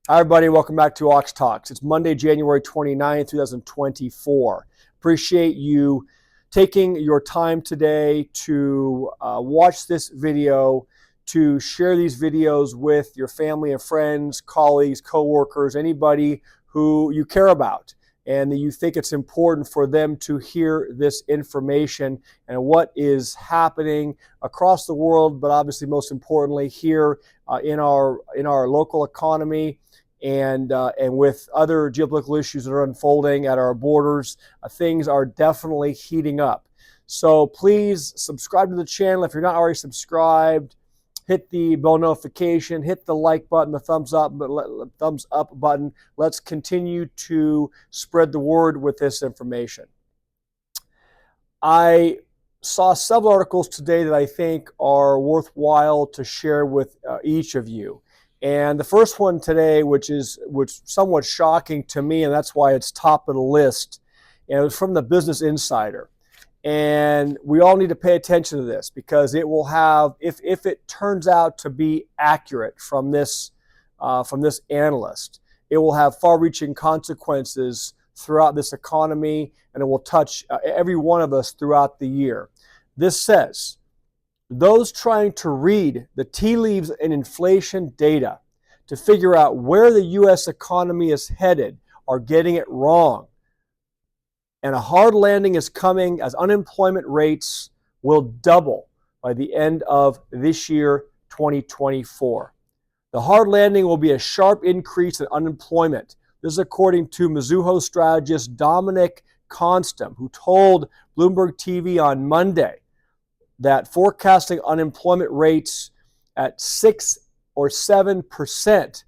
Hi, everybody. Welcome back to Ox Talks. It's Monday, January 29th, 2024. Appreciate you taking your time today to watch this video, to share these videos with your family and friends, colleagues, coworkers, anybody who you care about and that you think it's important for them to hear this information and what is happening across the world, but obviously most importantly here in our local economy and with other geopolitical issues that are unfolding at our borders. Things are definitely heating up. So please subscribe to the channel if you're not already subscribed. Hit the bell notification, hit the like button, the thumbs up button. Let's continue to spread the word with this information. I saw several articles today that I think are worthwhile to share with each of you. And the first one today, which somewhat shocking to me, and that's why it's top of the list, and it was from the Business Insider. And we all need to pay attention to this because it will have, if it turns out to be accurate from this analyst, it will have far-reaching consequences throughout this economy, and it will touch every one of us throughout the year. This says, those trying to read the tea leaves in inflation data to figure out where the U.S. economy is headed are getting it wrong. And a hard landing is coming as unemployment rates will double by the end of this year, 2024. The hard landing will be a sharp increase in unemployment. This is according to Mizuho strategist Dominic Constam, who told Bloomberg TV on Monday that forecasting unemployment rates at 6 or 7%,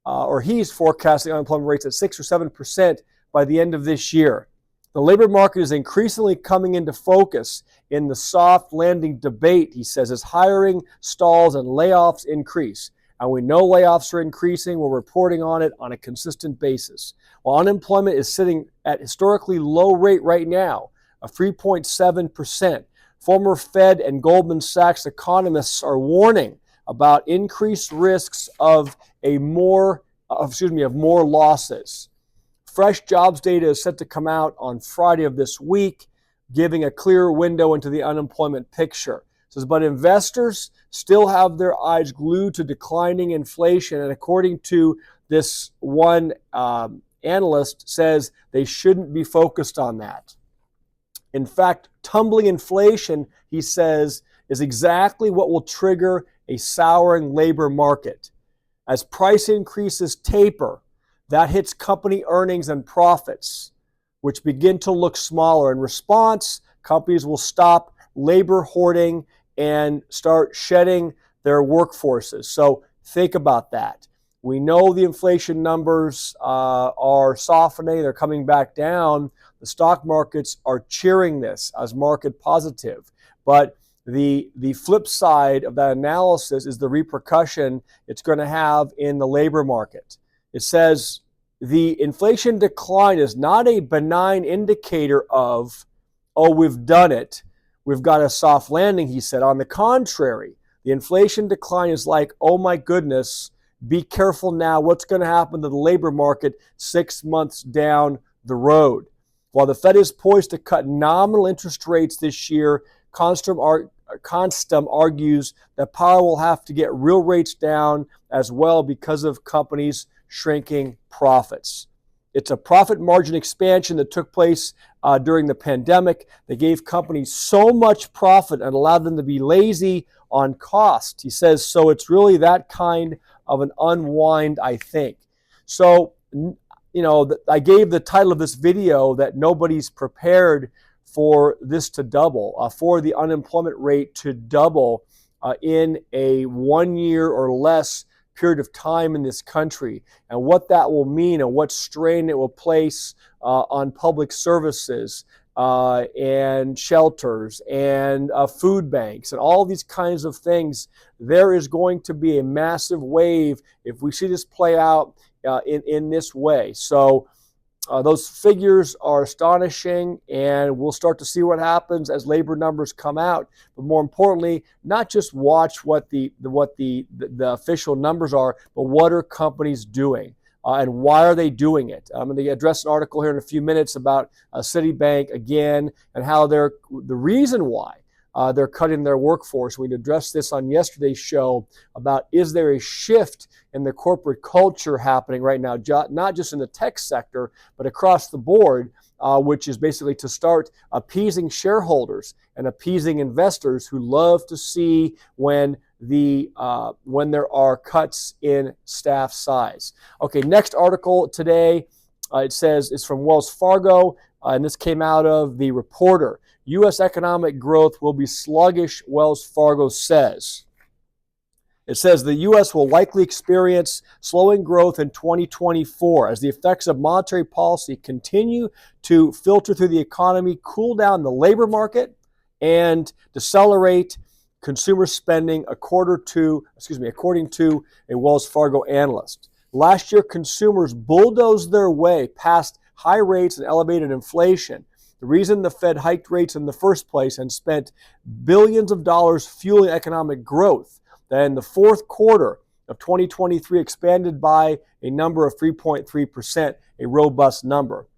or he's forecasting unemployment rates at 6 or 7% by the end of this year. The labor market is increasingly coming into focus in the soft landing debate, he says, as hiring stalls and layoffs increase. And we know layoffs are increasing. We're reporting on it on a consistent basis. While unemployment is sitting at historically low rate right now of 3.7%, former Fed and Goldman Sachs economists are warning about increased risks of more losses. Fresh jobs data is set to come out on Friday of this week, giving a clear window into the unemployment picture. It says, but investors still have their eyes glued to declining inflation, and according to this one analyst, says they shouldn't be focused on that. In fact, tumbling inflation, he says, is exactly what will trigger a souring labor market. As price increases taper, that hits company earnings and profits, which begin to look smaller. In response, companies will stop labor hoarding and start shedding their workforces. So think about that. We know the inflation numbers are softening. They're coming back down. The stock markets are cheering this as market positive. But the flip side of that analysis is the repercussion it's going to have in the labor market. It says the inflation decline is not a benign indicator of, oh, we've done it, we've got a soft landing, he said. On the contrary, the inflation decline is like, oh my goodness, be careful now. What's going to happen to the labor market 6 months down the road? While the Fed is poised to cut nominal interest rates this year, Constam argues that Powell will have to get real rates down as well because of companies shrinking profits. It's a profit margin expansion that took place during the pandemic. They gave companies so much profit and allowed them to be lazy on cost. He says, so it's really that kind of an unwind, I think. So, I gave the title of this video that nobody's prepared for this to double, for the unemployment rate to double in a 1 year or less period of time in this country, and what that will mean and what strain it will place on public services and shelters and food banks and all these kinds of things. There is going to be a massive wave if we see this play out in this way. So Those figures are astonishing, and we'll start to see what happens as labor numbers come out. But more importantly, not just watch what the official numbers are, but what are companies doing, and why are they doing it? I'm going to address an article here in a few minutes about Citibank again and how the reason why they're cutting their workforce. We addressed this on yesterday's show about, is there a shift in the corporate culture happening right now, not just in the tech sector, but across the board, which is basically to start appeasing shareholders and appeasing investors who love to see when there are cuts in staff size. Okay, next article today, it says it's from Wells Fargo, and this came out of the Reporter. U.S. economic growth will be sluggish, Wells Fargo says. It says the U.S. will likely experience slowing growth in 2024 as the effects of monetary policy continue to filter through the economy, cool down the labor market, and decelerate consumer spending, according to a Wells Fargo analyst. Last year, consumers bulldozed their way past high rates and elevated inflation. The reason the Fed hiked rates in the first place and spent billions of dollars fueling economic growth. Then the fourth quarter of 2023 expanded by a number of 3.3%, a robust number.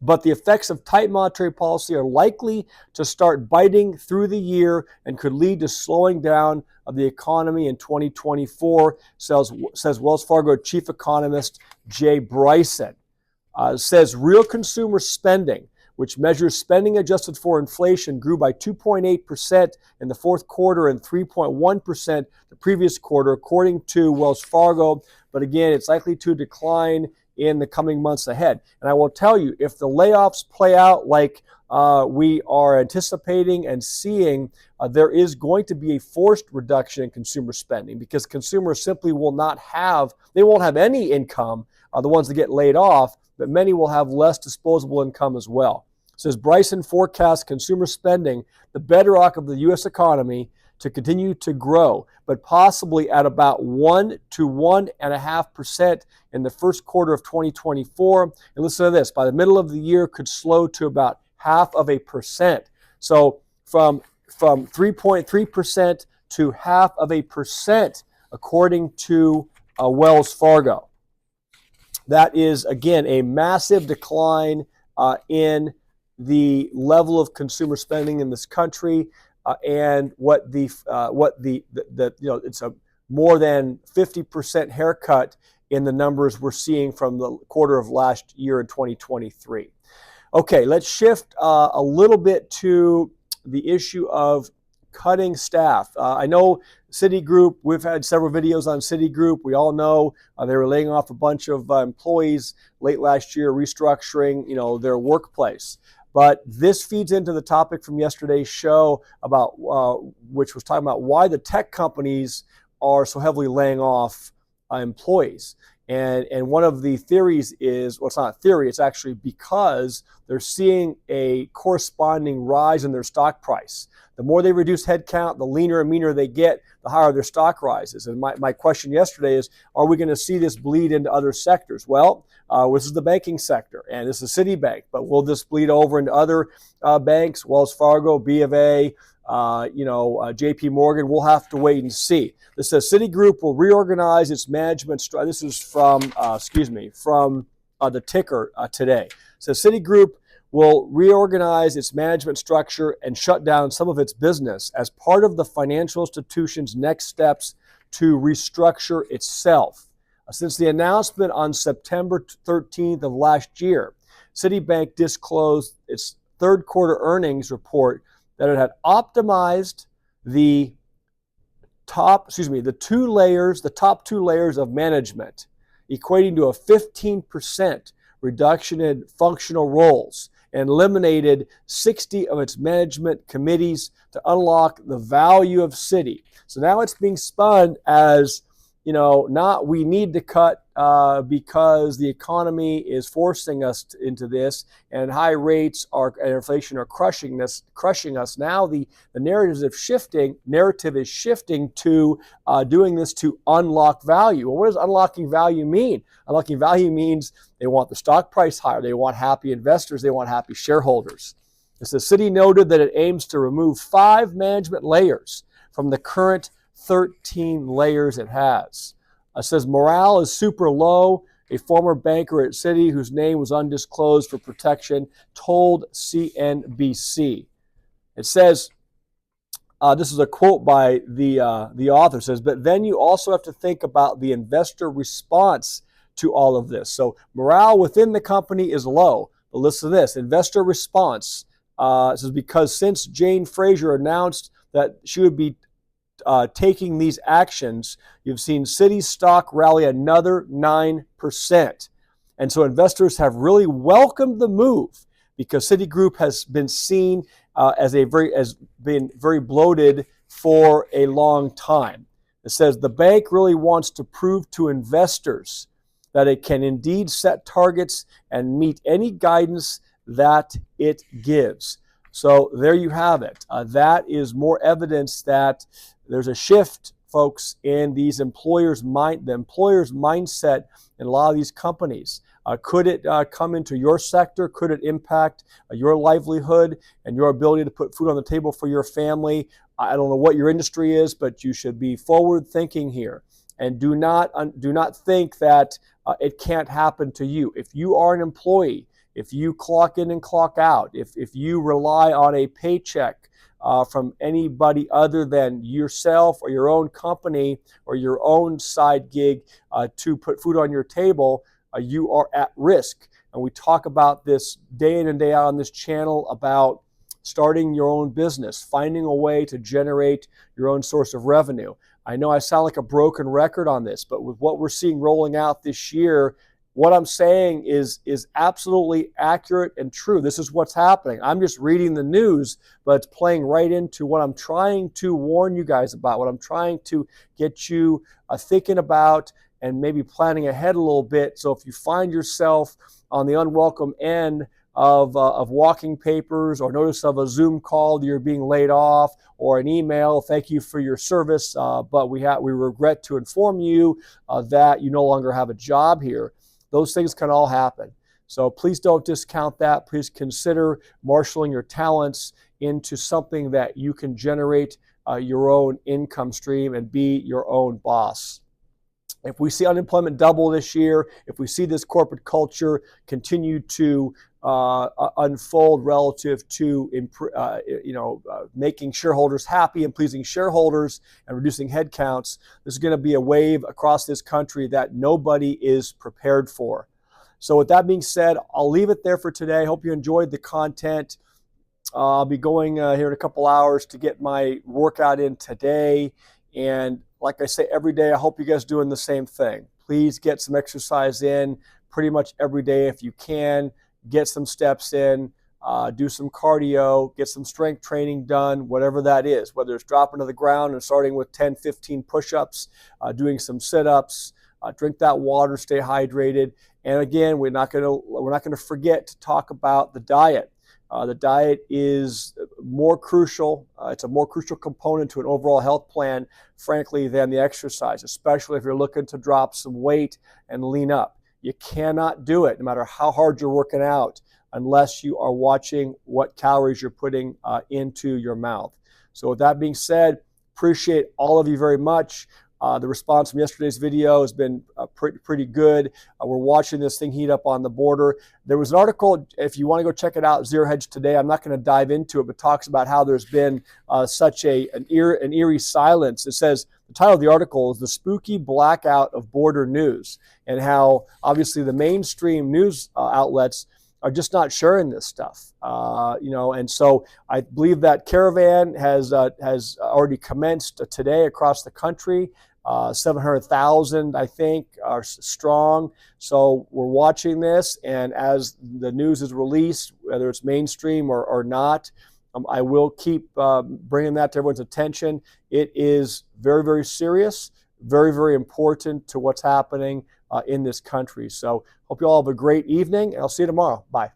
But the effects of tight monetary policy are likely to start biting through the year and could lead to slowing down of the economy in 2024, says Wells Fargo chief economist Jay Bryson. Says real consumer spending, which measures spending adjusted for inflation, grew by 2.8% in the fourth quarter and 3.1% the previous quarter, according to Wells Fargo. But again, it's likely to decline in the coming months ahead. And I will tell you, if the layoffs play out like we are anticipating and seeing, there is going to be a forced reduction in consumer spending because consumers simply won't have any income, the ones that get laid off, but many will have less disposable income as well. Says Bryson forecasts consumer spending, the bedrock of the U.S. economy, to continue to grow, but possibly at about 1 to 1.5% in the first quarter of 2024. And listen to this, by the middle of the year could slow to about 0.5%. So from 3.3% to 0.5%, according to Wells Fargo. That is, again, a massive decline in the level of consumer spending in this country, and it's a more than 50% haircut in the numbers we're seeing from the quarter of last year in 2023. Okay, let's shift a little bit to the issue of cutting staff. I know Citigroup, we've had several videos on Citigroup. We all know they were laying off a bunch of employees late last year, restructuring, their workplace. But this feeds into the topic from yesterday's show about which was talking about why the tech companies are so heavily laying off employees. And one of the theories is, well, it's not a theory, it's actually because they're seeing a corresponding rise in their stock price. The more they reduce headcount, the leaner and meaner they get, the higher their stock rises. And my question yesterday is, are we going to see this bleed into other sectors? Well, this is the banking sector, and this is Citibank, but will this bleed over into other banks, Wells Fargo, B of A, JP Morgan? We'll have to wait and see. This says Citigroup will reorganize its management. This is from the ticker today. It says Citigroup will reorganize its management structure and shut down some of its business as part of the financial institution's next steps to restructure itself. Since the announcement on September 13th of last year, Citibank disclosed its third quarter earnings report that it had optimized the top two layers of management, equating to a 15% reduction in functional roles, and eliminated 60 of its management committees to unlock the value of Citi. So now it's being spun as, not we need to cut because the economy is forcing us into this, and high rates and inflation are crushing us. Now the narrative is shifting to doing this to unlock value. Well, what does unlocking value mean? Unlocking value means they want the stock price higher. They want happy investors. They want happy shareholders. As the city noted that it aims to remove 5 management layers from the current 13 layers it has. It says morale is super low. A former banker at Citi, whose name was undisclosed for protection, told CNBC. It says, this is a quote by the author, says, but then you also have to think about the investor response to all of this. So morale within the company is low. But listen to this, investor response. It says, because since Jane Fraser announced that she would be taking these actions, you've seen Citi stock rally another 9%. And so investors have really welcomed the move because Citigroup has been seen as being very bloated for a long time. It says the bank really wants to prove to investors that it can indeed set targets and meet any guidance that it gives. So there you have it. That is more evidence that there's a shift, folks, in the employer's mindset in a lot of these companies. Could it come into your sector? Could it impact your livelihood and your ability to put food on the table for your family? I don't know what your industry is, but you should be forward thinking here. And do not think that it can't happen to you. If you are an employee, if you clock in and clock out, if you rely on a paycheck from anybody other than yourself or your own company or your own side gig to put food on your table, you are at risk. And we talk about this day in and day out on this channel about starting your own business, finding a way to generate your own source of revenue. I know I sound like a broken record on this, but with what we're seeing rolling out this year, what I'm saying is absolutely accurate and true. This is what's happening. I'm just reading the news, but it's playing right into what I'm trying to warn you guys about, what I'm trying to get you thinking about and maybe planning ahead a little bit. So if you find yourself on the unwelcome end of walking papers or notice of a Zoom call that you're being laid off or an email, thank you for your service, but we regret to inform you that you no longer have a job here. Those things can all happen. So please don't discount that. Please consider marshaling your talents into something that you can generate your own income stream and be your own boss. If we see unemployment double this year, if we see this corporate culture continue to unfold relative to making shareholders happy and pleasing shareholders and reducing headcounts, this is going to be a wave across this country that nobody is prepared for. So with that being said, I'll leave it there for today. Hope you enjoyed the content. I'll be going here in a couple hours to get my workout in today. And like I say every day, I hope you guys are doing the same thing. Please get some exercise in pretty much every day if you can. Get some steps in, do some cardio, get some strength training done, whatever that is, whether it's dropping to the ground and starting with 10, 15 push-ups, doing some sit-ups, drink that water, stay hydrated. And again, we're not going to forget to talk about the diet. The diet is more crucial. It's a more crucial component to an overall health plan, frankly, than the exercise, especially if you're looking to drop some weight and lean up. You cannot do it, no matter how hard you're working out, unless you are watching what calories you're putting into your mouth. So with that being said, appreciate all of you very much. The response from yesterday's video has been pretty good. We're watching this thing heat up on the border. There was an article, if you want to go check it out, Zero Hedge Today. I'm not going to dive into it, but talks about how there's been such an eerie silence. It says, the title of the article is The Spooky Blackout of Border News, and how obviously the mainstream news outlets are just not sharing this stuff, and so I believe that caravan has already commenced today across the country. 700,000, I think, are strong. So we're watching this, and as the news is released, whether it's mainstream or not, I will keep bringing that to everyone's attention. It is very, very serious. very, very important to what's happening in this country. So hope you all have a great evening, and I'll see you tomorrow. Bye.